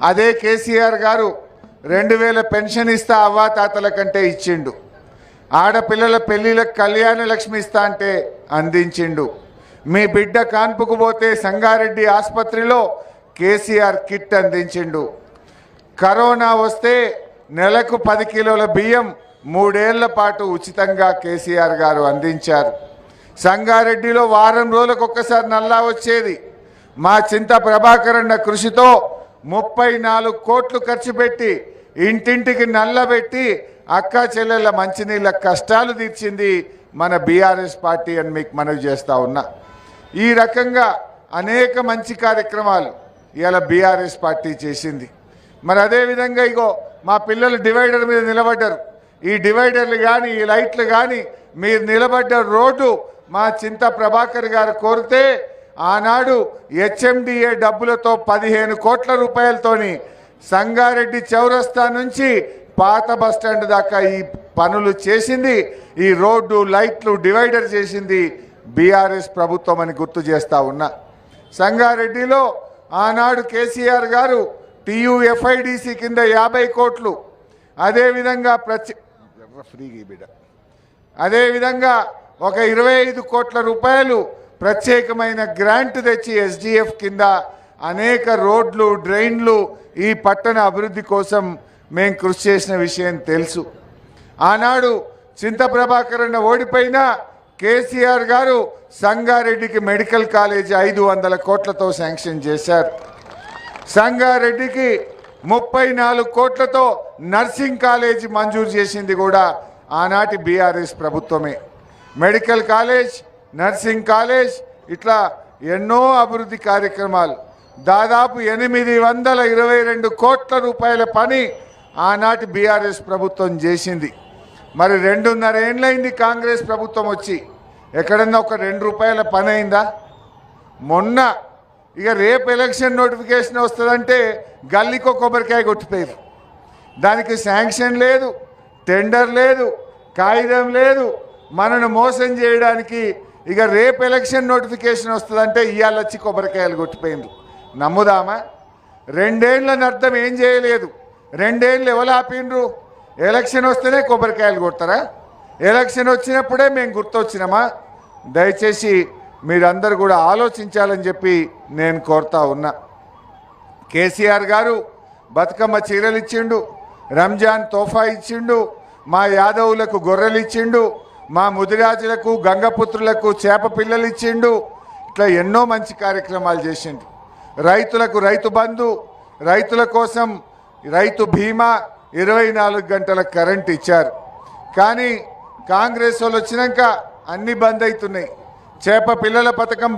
అదే కేసీఆర్ గారు 2000 పెన్షన్ ఇస్తా అవ్వాతాతల కంటే ఇచ్చిండు. ఆడపిల్లల పెళ్లిలకు కళ్యాణ లక్ష్మి ఇస్తా అంటే అందించిండు. మీ బిడ్డ కాన్పుకు పోతే సంగారెడ్డి ఆసుపత్రిలో కేసీఆర్ కిట్ అందించిండు. కరోనా వస్తే నెలకు 10 కిలోల బియ్యం 3 ఏళ్ల పాటు ఉచితంగా కేసీఆర్ గారు అందించారు. సంగారెడ్డిలో వారం రోజులకు ఒక్కసారి నల్లా వచ్చేది. మా చింత ప్రభాకర్ అన్న కృషితో 34 కోట్లు ఖర్చు పెట్టి ఇంటింటికి నల్లబెట్టి అక్కా చెల్లెళ్ళ మంచినీళ్ళ కష్టాలు తీర్చింది మన బీఆర్ఎస్ పార్టీ అని మీకు మనవి చేస్తూ ఉన్నా. ఈ రకంగా అనేక మంచి కార్యక్రమాలు ఇవాళ బీఆర్ఎస్ పార్టీ చేసింది. మరి అదేవిధంగా ఇగో మా పిల్లలు డివైడర్ మీద నిలబడ్డారు. ఈ డివైడర్లు కానీ ఈ లైట్లు కానీ మీరు నిలబడ్డ రోడ్డు మా చింత ప్రభాకర్ గారు కోరితే ఆనాడు హెచ్ఎండిఏ డబ్బులతో 15 కోట్ల రూపాయలతోని సంగారెడ్డి చౌరస్తా నుంచి పాత బస్టాండ్ దాకా ఈ పనులు చేసింది, ఈ రోడ్డు లైట్లు డివైడర్ చేసింది బీఆర్ఎస్ ప్రభుత్వం అని గుర్తు చేస్తూ ఉన్నా. సంగారెడ్డిలో ఆనాడు కేసీఆర్ గారు TUFIDC కింద 50 కోట్లు, అదేవిధంగా అదేవిధంగా ఒక 25 కోట్ల రూపాయలు ప్రత్యేకమైన గ్రాంట్ తెచ్చి SDF కింద అనేక రోడ్లు డ్రైన్లు ఈ పట్టణ అభివృద్ధి కోసం మేము కృషి చేసిన విషయం తెలుసు. ఆనాడు చింత ప్రభాకర్ అన్న ఓడిపోయినా కేసీఆర్ గారు సంగారెడ్డికి మెడికల్ కాలేజ్ 500 కోట్లతో శాంక్షన్ చేశారు. సంగారెడ్డికి 34 కోట్లతో నర్సింగ్ కాలేజీ మంజూరు చేసింది కూడా ఆనాటి బీఆర్ఎస్ ప్రభుత్వమే. మెడికల్ కాలేజ్, నర్సింగ్ కాలేజ్, ఇట్లా ఎన్నో అభివృద్ధి కార్యక్రమాలు, దాదాపు 822 కోట్ల రూపాయల పని ఆనాటి బీఆర్ఎస్ ప్రభుత్వం చేసింది. మరి 2.5 ఏళ్ళైంది కాంగ్రెస్ ప్రభుత్వం వచ్చి, ఎక్కడన్నా ఒక 2 రూపాయల పని అయిందా? మొన్న ఇక రేపు ఎలక్షన్ నోటిఫికేషన్ వస్తుందంటే గల్లీకో కొబ్బరికాయ కొట్టిపోయారు. దానికి శాంక్షన్ లేదు, టెండర్ లేదు, కాగితం లేదు. మనను మోసం చేయడానికి ఇక రేపు ఎలక్షన్ నోటిఫికేషన్ వస్తుందంటే ఇవాళ వచ్చి కొబ్బరికాయలు కొట్టిపోయింది. నమ్ముదామా? 2 ఏళ్ళని అర్థం ఏం చేయలేదు. 2 ఏళ్ళు ఎవరు ఆపిండ్రు? ఎలక్షన్ వస్తేనే కొబ్బరికాయలు కొడతారా? ఎలక్షన్ వచ్చినప్పుడే మేము గుర్తొచ్చినామా? దయచేసి మీరందరూ కూడా ఆలోచించాలని చెప్పి నేను కోరుతా ఉన్నా. కేసీఆర్ గారు బతుకమ్మ చీరలు ఇచ్చిండు, రంజాన్ తోఫా ఇచ్చిండు, మా యాదవులకు గొర్రెలు ఇచ్చిండు, మా ముదిరాజులకు గంగపుత్రులకు చేప పిల్లలు ఇచ్చిండు. ఇట్లా ఎన్నో మంచి కార్యక్రమాలు చేసిండు. రైతులకు రైతు బంధు, రైతుల కోసం రైతు బీమా, 24 గంటల కరెంట్ ఇచ్చారు. కానీ కాంగ్రెస్ వాళ్ళు వచ్చినాక అన్నీ బంద్ అవుతున్నాయి. చేప పిల్లల పథకం